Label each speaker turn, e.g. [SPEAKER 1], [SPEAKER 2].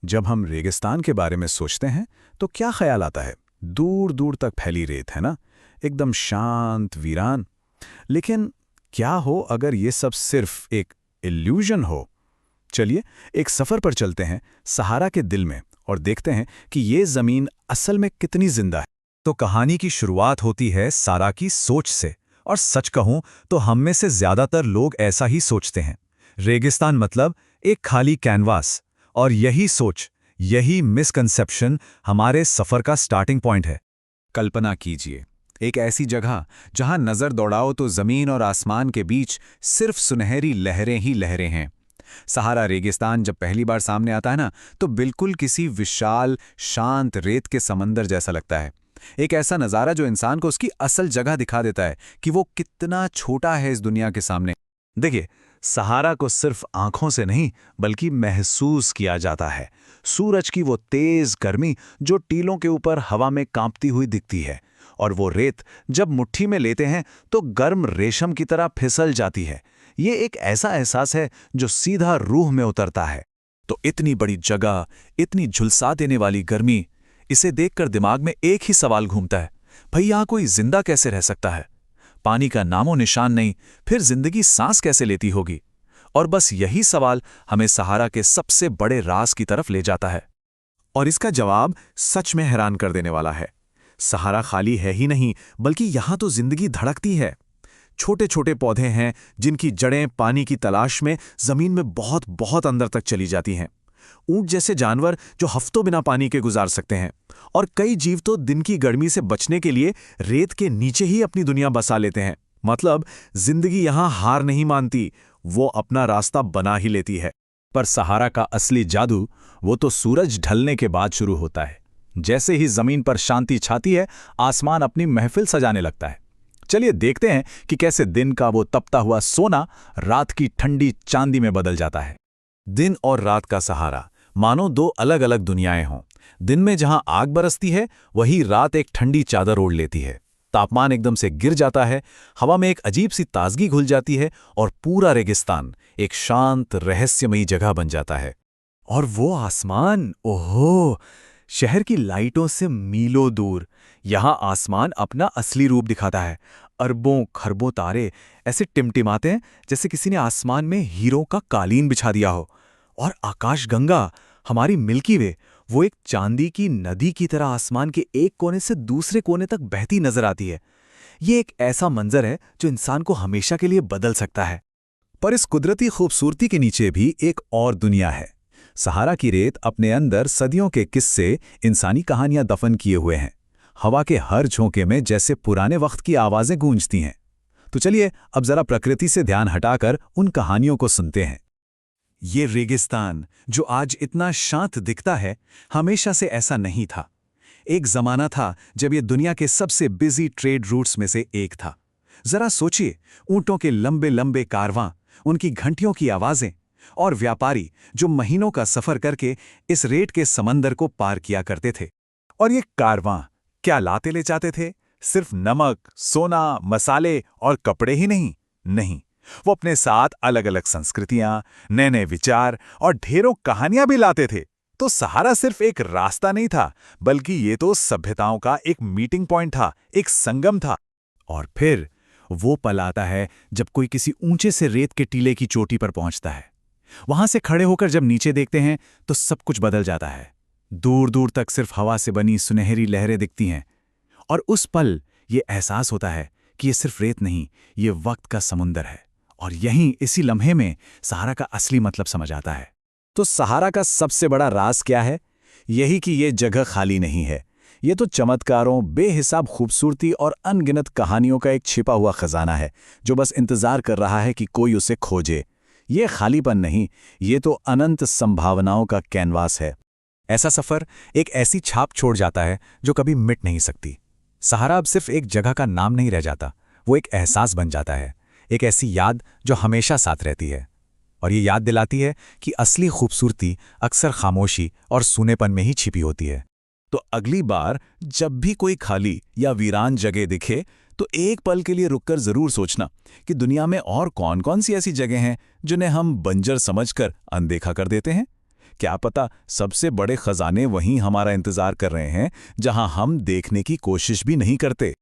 [SPEAKER 1] जब हम रेगिस्तान के बारे में सोचते हैं तो क्या ख्याल आता है? दूर दूर तक फैली रेत, है ना? एकदम शांत, वीरान। लेकिन क्या हो अगर ये सब सिर्फ एक इल्यूजन हो? चलिए एक सफर पर चलते हैं सहारा के दिल में और देखते हैं कि ये जमीन असल में कितनी जिंदा है।
[SPEAKER 2] तो कहानी की शुरुआत होती है सारा की सोच से, और सच कहूं तो हम में से ज्यादातर लोग ऐसा ही सोचते हैं। रेगिस्तान मतलब एक खाली कैनवास, और यही सोच, यही मिसकंसेप्शन हमारे सफर का स्टार्टिंग पॉइंट है।
[SPEAKER 1] कल्पना कीजिए, एक ऐसी जगह जहां नजर दौड़ाओ तो जमीन और आसमान के बीच सिर्फ सुनहरी लहरें ही लहरें हैं। सहारा रेगिस्तान जब पहली बार सामने आता है ना, तो बिल्कुल किसी विशाल शांत रेत के समंदर जैसा लगता है। एक ऐसा नज़ारा जो इंसान को उसकी असल जगह दिखा देता है कि वो कितना छोटा है इस दुनिया के सामने।
[SPEAKER 2] देखिए, सहारा को सिर्फ आंखों से नहीं बल्कि महसूस किया जाता है। सूरज की वो तेज गर्मी जो टीलों के ऊपर हवा में कांपती हुई दिखती है, और वो रेत जब मुट्ठी में लेते हैं तो गर्म रेशम की तरह फिसल जाती है। ये एक ऐसा एहसास है जो सीधा रूह में उतरता है। तो इतनी बड़ी जगह, इतनी झुलसा देने वाली गर्मी, इसे देखकर दिमाग में एक ही सवाल घूमता है, भाई यहां कोई जिंदा कैसे रह सकता है? पानी का नामो निशान नहीं, फिर जिंदगी सांस कैसे लेती होगी? और बस यही सवाल हमें सहारा के सबसे बड़े राज की तरफ ले जाता है। और इसका जवाब सच में हैरान कर देने वाला है। सहारा खाली है ही नहीं, बल्कि यहां तो जिंदगी धड़कती है। छोटे छोटे पौधे हैं जिनकी जड़ें पानी की तलाश में जमीन में बहुत बहुत अंदर तक चली जाती हैं। ऊंट जैसे जानवर जो हफ्तों बिना पानी के गुजार सकते हैं, और कई जीव तो दिन की गर्मी से बचने के लिए रेत के नीचे ही अपनी दुनिया बसा लेते हैं। मतलब जिंदगी यहां हार नहीं मानती, वो अपना रास्ता बना ही लेती है।
[SPEAKER 1] पर सहारा का असली जादू वो तो सूरज ढलने के बाद शुरू होता है। जैसे ही जमीन पर शांति छाती है, आसमान अपनी महफिल सजाने लगता है। चलिए देखते हैं कि कैसे दिन का वो तपता हुआ सोना रात की ठंडी चांदी में बदल जाता है।
[SPEAKER 2] दिन और रात का सहारा मानो दो अलग अलग दुनियाएं हों। दिन में जहां आग बरसती है, वहीं रात एक ठंडी चादर ओढ़ लेती है। तापमान एकदम से गिर जाता है, हवा में एक अजीब सी ताजगी घुल जाती है, और पूरा रेगिस्तान एक शांत रहस्यमयी जगह बन जाता है। और वो आसमान, ओहो, शहर की लाइटों से मीलों दूर, यहां आसमान अपना असली रूप दिखाता है। अरबों खरबों तारे ऐसे टिमटिमाते हैं जैसे किसी ने आसमान में हीरों का कालीन बिछा दिया हो। और आकाशगंगा, हमारी मिल्की वे, वो एक चांदी की नदी की तरह आसमान के एक कोने से दूसरे कोने तक बहती नजर आती है। ये एक ऐसा मंजर है जो इंसान को हमेशा के लिए बदल सकता है। पर इस कुदरती खूबसूरती के नीचे भी एक और दुनिया है। सहारा की रेत अपने अंदर सदियों के किस्से, इंसानी कहानियां दफन किए हुए हैं। हवा के हर झोंके में जैसे पुराने वक्त की आवाजें गूंजती हैं। तो चलिए अब जरा प्रकृति से ध्यान हटाकर उन कहानियों को सुनते हैं। ये रेगिस्तान जो आज इतना शांत दिखता है, हमेशा से ऐसा नहीं था। एक जमाना था जब ये दुनिया के सबसे बिजी ट्रेड रूट्स में से एक था। जरा सोचिए, ऊंटों के लंबे लंबे कारवां, उनकी घंटियों की आवाजें, और व्यापारी जो महीनों का सफर करके इस रेत के समंदर को पार किया करते थे। और ये कारवां क्या लाते ले जाते थे? सिर्फ नमक, सोना, मसाले और कपड़े ही नहीं, वो अपने साथ अलग अलग संस्कृतियां, नए नए विचार और ढेरों कहानियां भी लाते थे। तो सहारा सिर्फ एक रास्ता नहीं था, बल्कि ये तो सभ्यताओं का एक मीटिंग पॉइंट था, एक संगम था। और फिर वो पल आता है जब कोई किसी ऊंचे से रेत के टीले की चोटी पर पहुंचता है। वहां से खड़े होकर जब नीचे देखते हैं तो सब कुछ बदल जाता है। दूर दूर तक सिर्फ हवा से बनी सुनहरी लहरें दिखती हैं, और उस पल ये एहसास होता है कि ये सिर्फ रेत नहीं, ये वक्त का समुंदर है। और यहीं इसी लम्हे में सहारा का असली मतलब समझ आता है। तो सहारा का सबसे बड़ा राज क्या है? यही कि ये जगह खाली नहीं है। ये तो चमत्कारों, बेहिसाब खूबसूरती और अनगिनत कहानियों का एक छिपा हुआ खजाना है जो बस इंतजार कर रहा है कि कोई उसे खोजे। ये खालीपन नहीं, ये तो अनंत संभावनाओं का कैनवास है। ऐसा सफर एक ऐसी छाप छोड़ जाता है जो कभी मिट नहीं सकती। सहारा अब सिर्फ एक जगह का नाम नहीं रह जाता, वो एक एहसास बन जाता है, एक ऐसी याद जो हमेशा साथ रहती है। और ये याद दिलाती है कि असली खूबसूरती अक्सर खामोशी और सूनेपन में ही छिपी होती है। तो अगली बार जब भी कोई खाली या वीरान जगह दिखे, तो एक पल के लिए रुककर जरूर सोचना कि दुनिया में और कौन कौन सी ऐसी जगह हैं जिन्हें हम बंजर समझकर अनदेखा कर देते हैं। क्या पता सबसे बड़े खजाने वहीं हमारा इंतजार कर रहे हैं, जहां हम देखने की कोशिश भी नहीं करते।